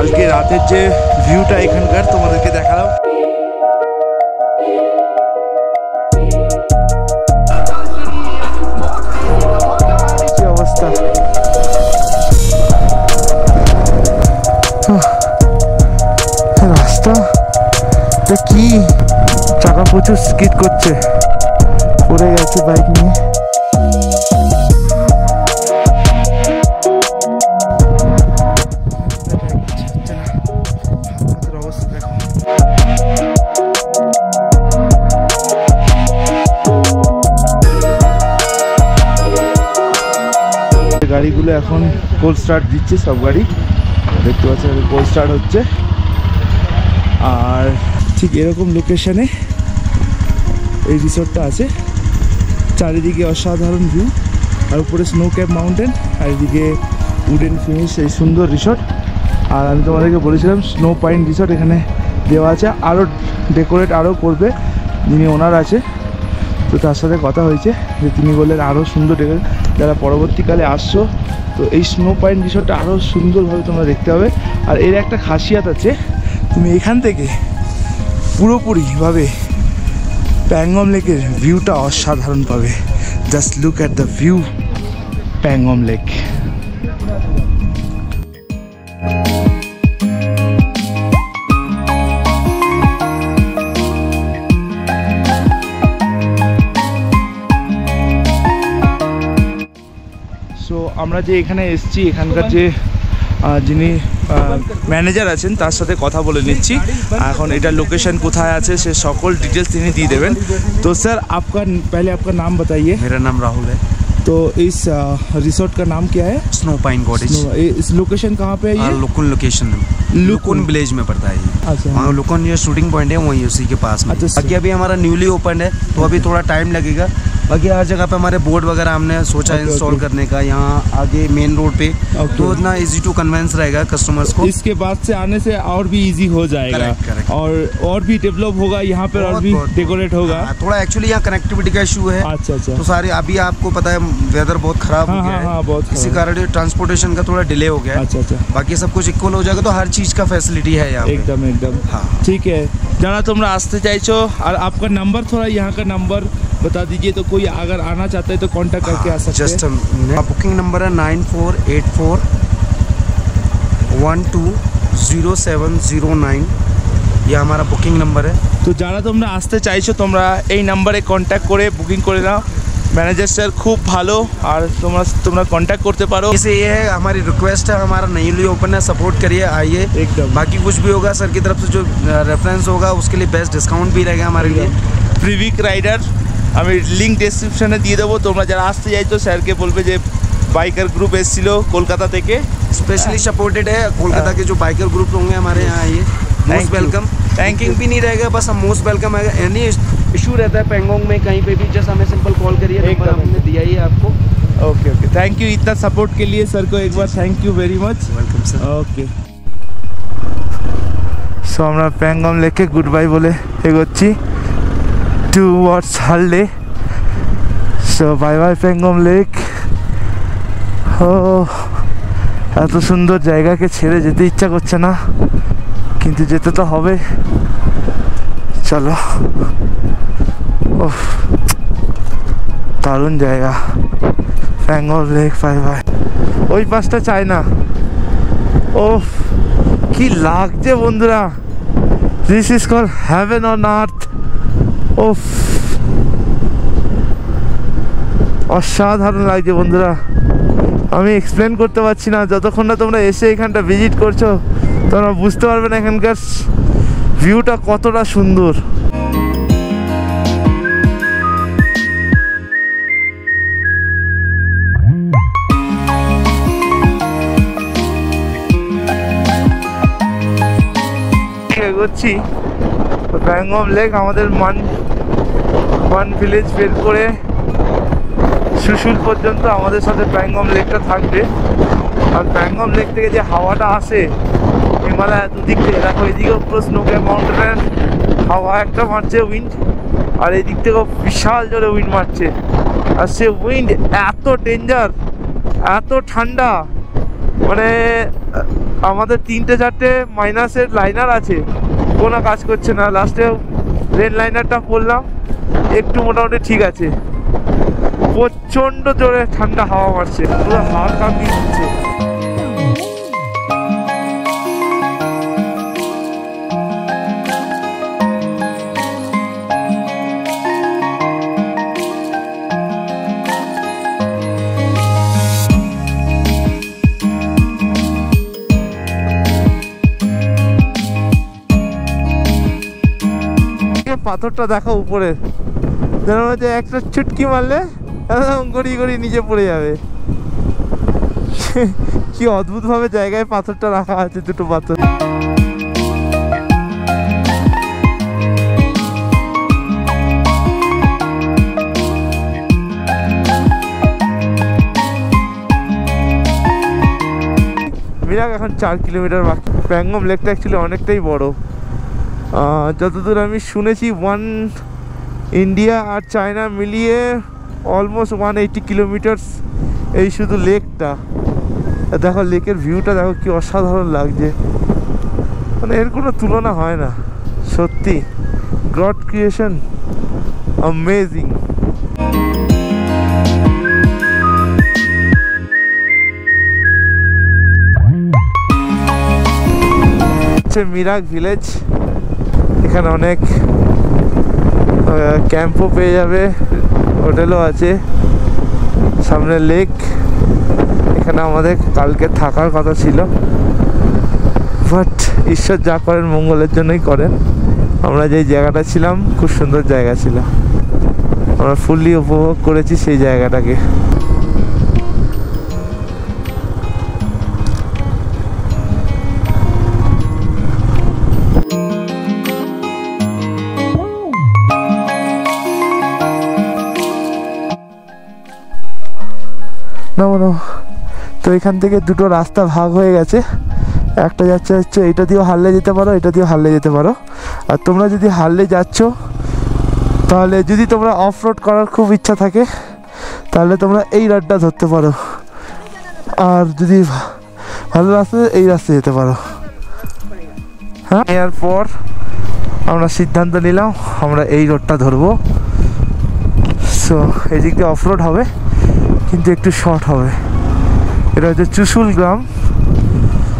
কালকে রাতের যে ভিউটা এখানকার তোমাদেরকে দেখালাম। কি অবস্থা, রাস্তাটা কি চাকা প্রচুর স্কিড করছে, পড়ে গেছে বাইক নিয়ে। অবস্থা দেখো, গাড়িগুলো এখন কোল্ড স্টার্ট দিচ্ছে, সব গাড়ি দেখতে পাচ্ছি কোল্ড স্টার্ট হচ্ছে। আর ঠিক এরকম লোকেশনে এই রিসোর্টটা আছে, চারিদিকে অসাধারণ ভিউ, আর উপরে স্নো ক্যাপ মাউন্টেন, আর এদিকে উডেন ফিনিশ, এই সুন্দর রিসোর্ট। আর আমি তোমাদেরকে বলেছিলাম স্নো পাইন রিসোর্ট এখানে দেওয়া আছে, আরও ডেকোরেট আরও করবে যিনি ওনার আছে, তো তার সাথে কথা হয়েছে যে তিনি বললেন আরও সুন্দর ডেকোরেট, যারা পরবর্তীকালে আসছো তো এই স্নো পাইন রিসোর্টটা আরও সুন্দরভাবে তোমরা দেখতে হবে। আর এর একটা খাসিয়াত আছে, তুমি এখান থেকে পুরোপুরিভাবে প্যাংগম লেকের ভিউটা অসাধারণ পাবে। Just look at the view Pangong lake. So আমরা যে এখানে এসেছি, এখানকার যে যিনি ম্যানেজার আছেন তার সাথে কথা বলে নিচ্ছি। এখন এটার লোকেশন কোথায় আছে সে সকল ডিটেলস তিনি দিয়ে देवें। तो सर आपका पहले आपका नाम बताइए। मेरा नाम राहुल है। तो इस रिसोर्ट का नाम क्या है? Snow pine cottage. इस लोकेशन कहाँ पे है ये? लुकुन लोकेशन, लुकुन विलेज में पड़ता है ये। अच्छा, वहाँ लुकुन जो शूटिंग पॉइंट है वहीं उसी के पास में। अच्छा, बाकी अभी हमारा न्यूली ओपन है तो अभी थोड़ा टाइम लगेगा। बाकी हर जगह पे हमारे बोर्ड वगैरह हमने सोचा इंस्टॉल करने का, यहाँ आगे मेन रोड पे, तो इतना इजी टू कन्वेंस रहेगा कस्टमर्स को। इसके बाद से आने से और भी इजी हो जाएगा। करेक्ट। और भी डेवलप होगा यहाँ पर, और भी डेकोरेट होगा। थोड़ा एक्चुअली यहाँ कनेक्टिविटी का इशू है। अच्छा, तो सारे अभी आपको पता है वेदर बहुत खराब हो गया है, इसी कारण ट्रांसपोर्टेशन का थोड़ा डिले हो गया। अच्छा, बाकी सब कुछ इक्वल हो जाएगा, तो हर चीज का फैसिलिटी है यहाँ एकदम। हाँ ठीक है, जाना तुमरा आस्ते चाइछो। और आपका नंबर, थोड़ा यहाँ का नंबर बता दीजिए, तो कोई अगर आना चाहता है तो कांटेक्ट करके आ सकते हैं। जस्ट बुकिंग नंबर है 9484120709, ये हमारा बुकिंग नंबर है। तो যারা তোমরা আসতে চাইছো তোমরা এই নম্বরে কন্ট্যাক্ট করে বুকিং করে নাও। मैनेजर सर खूब भालो, और तुम्हारा कांटेक्ट करते पारो। इसे ये है हमारी रिक्वेस्ट है, हमारा न्यूली ओपन है, सपोर्ट करिए, आइए एकदम। बाकी कुछ भी होगा सर की तरफ से जो रेफरेंस होगा उसके लिए बेस्ट डिस्काउंट भी रहेगा हमारे लिए। प्रीविक राइडर আমি লিঙ্ক ডেসক্রিপশনে দিয়ে দেবো, তোমরা যারা আসতে চাইছো স্যারকে বলবে যে बाइकर ग्रुप एसছিল कोलकाता থেকে, स्पेशली सपोर्टेड है कोलकाता के जो बाइकर ग्रुप होंगे हमारे यहाँ आइए, मोस्ट वेलकम। थैंकिंग भी नहीं रहेगा, बस हम मोस्ट वेलकम आएगा। एनी इशू रहता है पेंगोंग में कहीं पे भी, जस्ट हमें सिंपल कॉल करिए, नंबर हमने दिया ही है आपको। ओके, थैंक यू इतना सपोर्ट के लिए सर को एक बार thank you very much. Welcome sir. Okay, so আমরা প্যাংগম লেকে গুড বাই বলে এগোচ্ছি টুয়ার্ডস হালডে। So bye bye Pangong lake. ও এত সুন্দর জায়গাকে ছেড়ে যেতে ইচ্ছা করছে না, কিন্তু যেতে তো হবে। চলো, ওহ দারুণ জায়গা প্যাংগম লেক। Bye bye. ওই পাশটা চাই না। ওহ কি লাগছে বন্ধুরা, this is call heaven on earth. ওফ অসাধারণ লাগছে বন্ধুরা, আমি এক্সপ্লেন করতে পারছি না। যতক্ষণ না তোমরা এসে এখানটা ভিজিট করছো তোমরা বুঝতে পারবে না এখানকার ভিউটা কতটা সুন্দর। এগোচ্ছি প্যাংগম লেক, আমাদের মান ভিলেজ বের করে সুশুল পর্যন্ত আমাদের সাথে প্যাংগম লেকটা থাকবে। আর প্যাংগম লেক থেকে যে হাওয়াটা আসে হিমালয় দুদিক থেকে, দেখো এদিকেও পুরো স্নো ক্যাপ মাউন্টেনের হাওয়া একটা মারছে উইন্ড, আর এই দিক থেকেও বিশাল জোরে উইন্ড মারছে। আর সে উইন্ড এত ডেঞ্জার, এত ঠান্ডা, মানে আমাদের 3-4টে মাইনাসের লাইনার আছে, কোনো কাজ করছে না। লাস্টে রেড লাইনারটা পড়লাম, একটু মোটামুটি ঠিক আছে। প্রচণ্ড জোরে ঠান্ডা হাওয়া মারছে, পুরো হাওয়া কাঁপিয়ে দিচ্ছে। পাথরটা দেখো উপরে, যেন হচ্ছে একটা চুটকি মারলে গড়িয়ে গড়িয়ে নিচে পড়ে যাবে। কি অদ্ভুত ভাবে জায়গায় পাথরটা রাখা আছে, দুটো পাথর। মিরাক এখন 4 কিলোমিটার বাকি। প্যাংগং লেকটা অ্যাকচুয়ালি অনেকটাই বড়। যতদূর আমি শুনেছি ইন্ডিয়া আর চায়না মিলিয়ে অলমোস্ট 180 কিলোমিটার্স এই শুধু লেকটা। দেখো লেকের ভিউটা দেখো কি অসাধারণ লাগছে, মানে এর কোনো তুলনা হয় না সত্যি। God creation, amazing. Merak village, এখানে অনেক ক্যাম্পও পেয়ে যাবে, হোটেলও আছে, সামনে লেক। এখানে আমাদের কালকে থাকার কথা ছিল, বাট ঈশ্বর যা করেন মঙ্গলের জন্যই করেন। আমরা যেই জায়গাটা ছিলাম খুব সুন্দর জায়গা ছিল, আমরা ফুললি উপভোগ করেছি সেই জায়গাটাকে। না তো এখান থেকে দুটো রাস্তা ভাগ হয়ে গেছে, একটা যাচ্ছে হচ্ছে এটা দিয়েও হারলে যেতে পারো, এটা দিয়েও হারলে যেতে পারো। আর তোমরা যদি হারলে যাচ্ছ, তাহলে যদি তোমরা অফ রোড করার খুব ইচ্ছা থাকে তাহলে তোমরা এই রাস্তাটা ধরতে পারো, আর যদি ভালো রাস্তা এই রাস্তায় যেতে পারো। হ্যাঁ, এরপর আমরা সিদ্ধান্ত নিলাম আমরা এই রোডটা ধরবো। সো এই দিক দিয়ে অফ রোড হবে, কিন্তু একটু শর্ট হবে। এটা হচ্ছে চুশুল গ্রাম।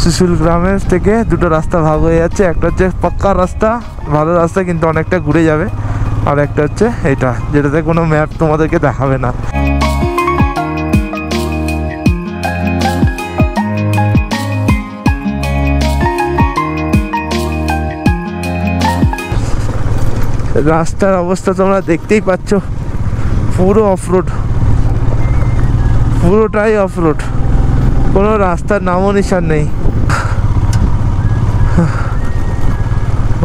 চুশুল গ্রামের থেকে দুটো রাস্তা ভাগ হয়ে যাচ্ছে, একটা হচ্ছে পাক্কা রাস্তা, ভালো রাস্তা কিন্তু অনেকটা ঘুরে যাবে, আর একটা হচ্ছে এটা যেটাতে কোনো ম্যাপ তোমাদেরকে দেখাবে না। রাস্তার অবস্থা তোমরা দেখতেই পাচ্ছ, পুরো অফরোড, পুরোটাই অফরোড, কোনো রাস্তার নামও নিশান নেই।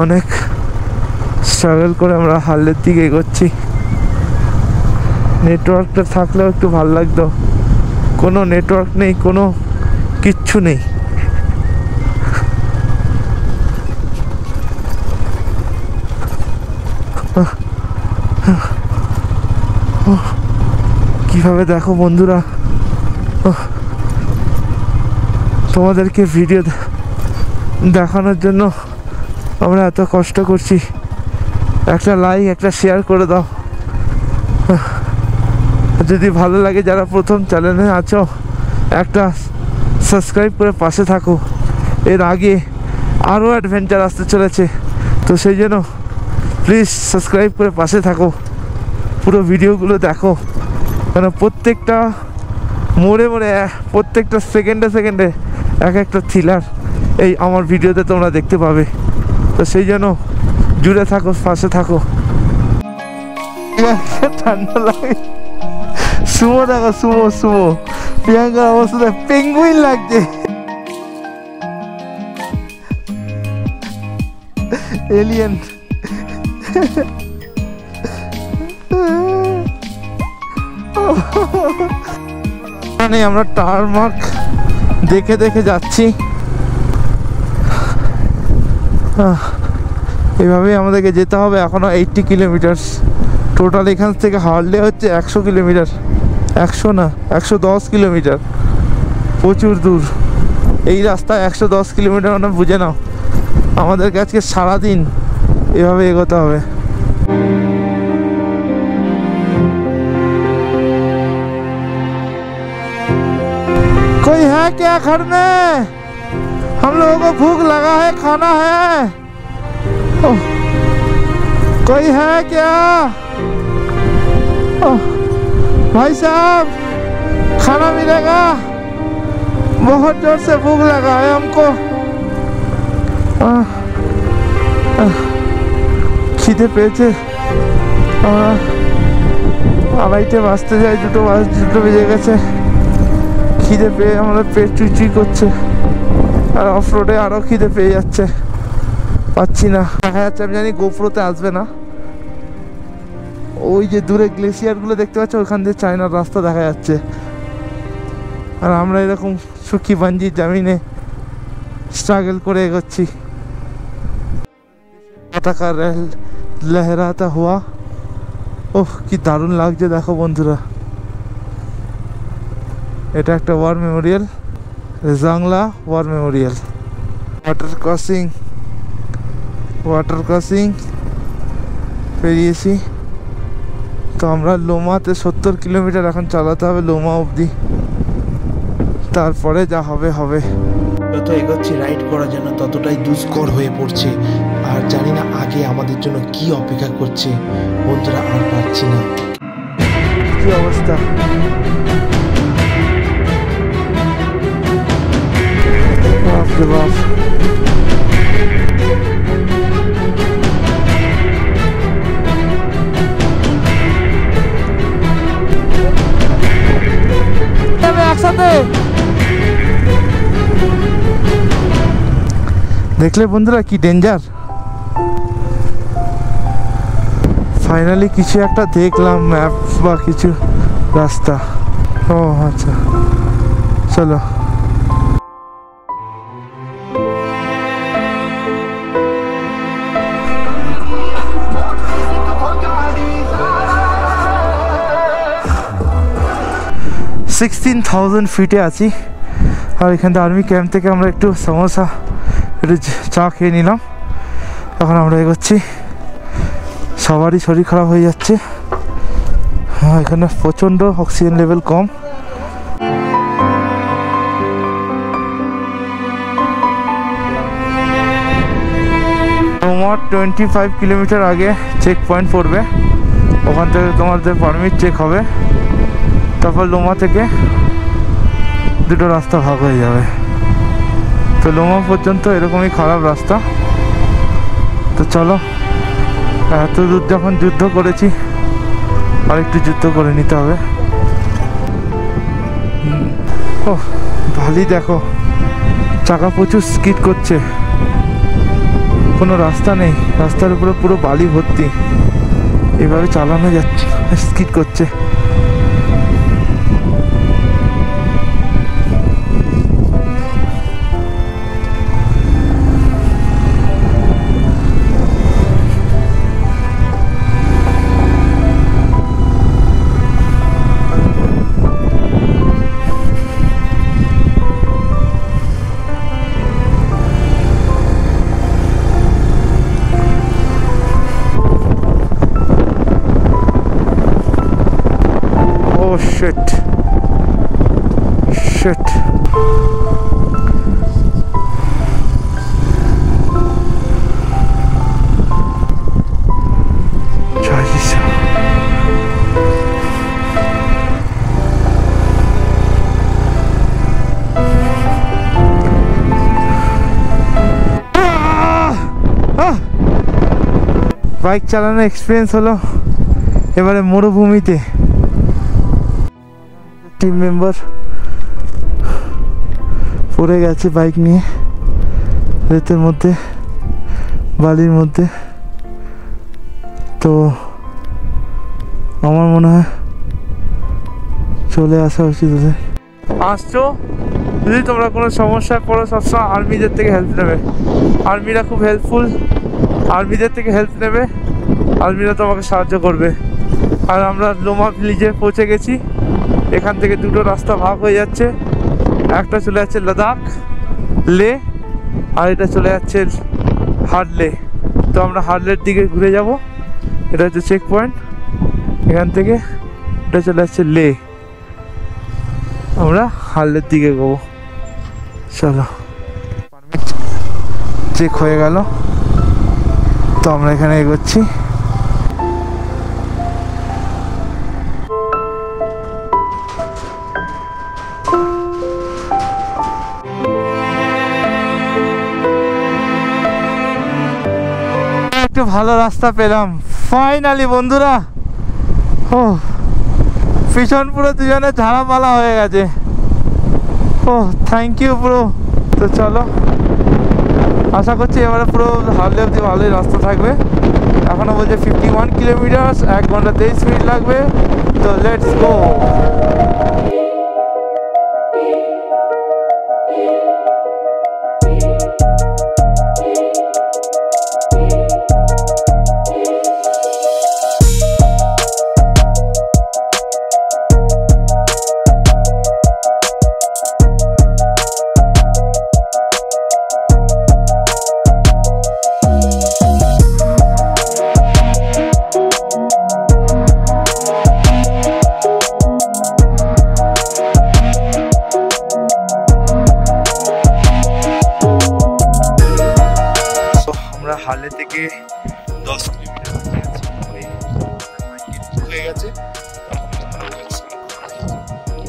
অনেক স্ট্রাগল করে আমরা হালের দিকে এগোচ্ছি। নেটওয়ার্কটা থাকলেও একটু ভালো লাগতো, কোনো নেটওয়ার্ক নেই, কোনো কিচ্ছু নেই। কিভাবে দেখো বন্ধুরা, তোমাদেরকে ভিডিও দেখানোর জন্য আমরা এত কষ্ট করছি। একটা লাইক, একটা শেয়ার করে দাও। যদি ভালো লাগে, যারা প্রথম চ্যানেলে আছো, একটা সাবস্ক্রাইব করে পাশে থাকো। এর আগে আরও অ্যাডভেঞ্চার আসতে চলেছে, তো সেই জন্য প্লিজ সাবস্ক্রাইব করে পাশে থাকো, পুরো ভিডিওগুলো দেখো। কারণ প্রত্যেকটা মোড়ে মোড়ে, প্রত্যেকটা সেকেন্ডে সেকেন্ডে এক একটা থ্রিলার এই আমার ভিডিওতে তোমরা দেখতে পাবে। তো সেই জন্য জুড়ে থাকো, পাশে থাকো। ঠান্ডা লাগে। সুমো দেখো, সুমো সুমো প্রিয়াঙ্কার অবস্থা পেঙ্গুইন লাগছে, এলিয়েন। আমরা টারমার্ক দেখে দেখে যাচ্ছি, এভাবেই আমাদেরকে যেতে হবে এখনো 80 কিলোমিটার টোটাল। এখান থেকে হারলে হচ্ছে 100 কিলোমিটার, 100 না 110 কিলোমিটার, প্রচুর দূর। এই রাস্তায় 110 কিলোমিটার মানে বুঝে নাও আমাদেরকে আজকে সারাদিন এভাবে এগোতে হবে। कोई है क्या घर में? हम लोगों को भूख लगा है, खाना है। ओह, कोई है क्या? ओह, भाई साहब खाना मिलेगा? बहुत जोर से भूख लगा है हमको। খিদে পেয়েছে। আড়াইটে বাজতে যায়, দুটো বেজে গেছে। খিদে পেয়ে আমাদের পেট চুইচুই করছে, আর অফ রোডে আরও খিদে পেয়ে যাচ্ছে, পাচ্ছি না। দেখা যাচ্ছে, আমি জানি গোপ্রোতে আসবে না। ওই যে দূরে গ্লেসিয়ারগুলো দেখতে পাচ্ছ, ওইখান দিয়ে চায়নার রাস্তা দেখা যাচ্ছে। আর আমরা এরকম সুখী বাঞ্জির জামিনে স্ট্রাগল করে এগোচ্ছি। পতাকা লহরাতা হুয়া, ওহ কি দারুণ লাগছে দেখো বন্ধুরা। এটা একটা ওয়ার মেমোরিয়াল, জাংলা ওয়ার মেমোরিয়াল। ওয়াটার ক্রসিং পেরিয়েছি। তো আমরা লোমাতে 70 কিলোমিটার এখন চালাতে হবে, লোমা অবধি। তারপরে যা হবে হবে। যত এগোচ্ছি রাইড করার জন্য ততটাই দুষ্কর হয়ে পড়ছে, আর জানি না আগে আমাদের জন্য কি অপেক্ষা করছে। বন্ধুরা আর পারছি না। কি অবস্থা, বাপরে বাপ। একসাথে দেখলে বন্ধুরা কি ডেঞ্জার। ফাইনালি কিছু একটা দেখলাম, ম্যাপ বা কিছু রাস্তা। ও আচ্ছা, চলো। $16,000 ফিটে আছি, আর এখান থেকে আর্মি ক্যাম্প থেকে আমরা একটু সমোসা, একটু চা খেয়ে নিলাম। এখন আমরা এগোচ্ছি। সবারই শরীর খারাপ হয়ে যাচ্ছে, এখানে প্রচণ্ড অক্সিজেন লেভেল কম। তোমার 25 কিলোমিটার আগে চেক পয়েন্ট পড়বে, ওখান থেকে তোমাদের পারমিট চেক হবে। তারপর লোমা থেকে দুটো রাস্তা ভাগ হয়ে যাবে। তো লোমা পর্যন্ত এরকমই খারাপ রাস্তা। তো চলো, এত দূর যখন যুদ্ধ করেছি, আর একটু যুদ্ধ করে নিতে হবে। ও ভালি দেখো, চাকা প্রচুর স্কিড করছে, কোনো রাস্তা নেই, রাস্তার উপরে পুরো বালি ভর্তি, এভাবে চালানো যাচ্ছে, স্কিড করছে। Shit. বাইক চালানোর এক্সপিরিয়েন্স হলো এবারে মরুভূমিতে। টিম মেম্বার পড়ে গেছে বাইক নিয়ে রেতের মধ্যে, বালির মধ্যে। তো আমার মনে হয় চলে আসা উচিত। আসছো যদি তোমরা কোনো সমস্যায় পড়ো, সবসময় আর্মিদের থেকে হেল্প নেবে। আর্মিরা খুব হেল্পফুল, আর্মিদের থেকে হেল্প নেবে, আর্মিরা তোমাকে সাহায্য করবে। আর আমরা লোমা ভিলেজে পৌঁছে গেছি। এখান থেকে দুটো রাস্তা ভাগ হয়ে যাচ্ছে, একটা চলে যাচ্ছে লাদাখ লে, আর এটা চলে যাচ্ছে হার্ডলে। তো আমরা হার্ডলের দিকে ঘুরে যাব। এটা হচ্ছে চেক পয়েন্ট, এখান থেকে এটা চলে যাচ্ছে লে, আমরা হার্ডলের দিকে যাবো। চলো, পারমিট চেক হয়ে গেল, তো আমরা এখানে এগোচ্ছি। একটু ভালো রাস্তা পেলাম ফাইনালি বন্ধুরা। ও পিছন পুরো দুজনে ঝাড়াপালা হয়ে গেছে। ও থ্যাংক ইউ পুরো। তো চলো, আশা করছি এবারে পুরো হার্ডলে অব্দি ভালোই রাস্তা থাকবে। এখনো বলছে 51 কিলোমিটার, 1 ঘন্টা 23 মিনিট লাগবে। তো লেটস গো। হার্ডলে থেকে 10 কিলোমিটার হয়ে গেছে।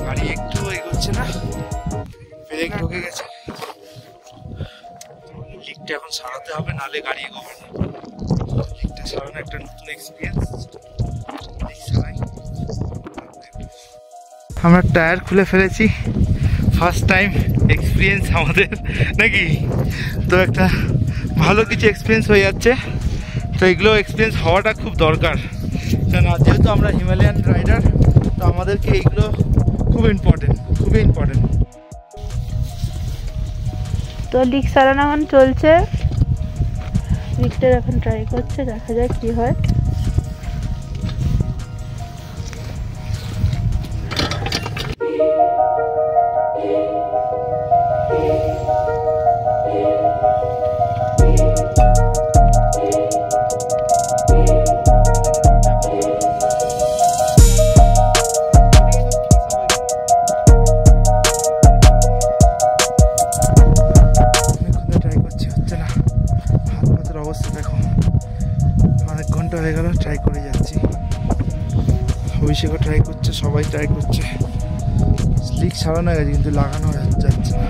গাড়ি একটু এগোচ্ছে না, ব্রেক ঢুকে গেছে। লিকটা এখন সারাতে হবে, নালে গাড়ি এগোবে না। লিকটা সারানো একটা নতুন এক্সপিরিয়েন্স। আমরা টায়ার খুলে ফেলেছি, ফার্স্ট টাইম এক্সপিরিয়েন্স আমাদের নাকি। তো একটা ভালো কিছু এক্সপিরিয়েন্স হয়ে যাচ্ছে। তো এগুলো এক্সপিরিয়েন্স হওয়াটা খুব দরকার, কেন যেহেতু আমরা হিমালয়ান রাইডার, তো আমাদেরকে এইগুলো খুবই ইম্পর্টেন্ট। তো লিক সারানো এখন চলছে, লিকটার এখন ট্রাই করছে, দেখা যাক কি হয়। অবস্থা দেখো, অনেক ঘন্টা হয়ে গেল ট্রাই করে যাচ্ছি। অভিষেকও ট্রাই করছে, সবাই ট্রাই করছে। লিক সারানো হয়ে গেছে কিন্তু লাগানো যাচ্ছে না।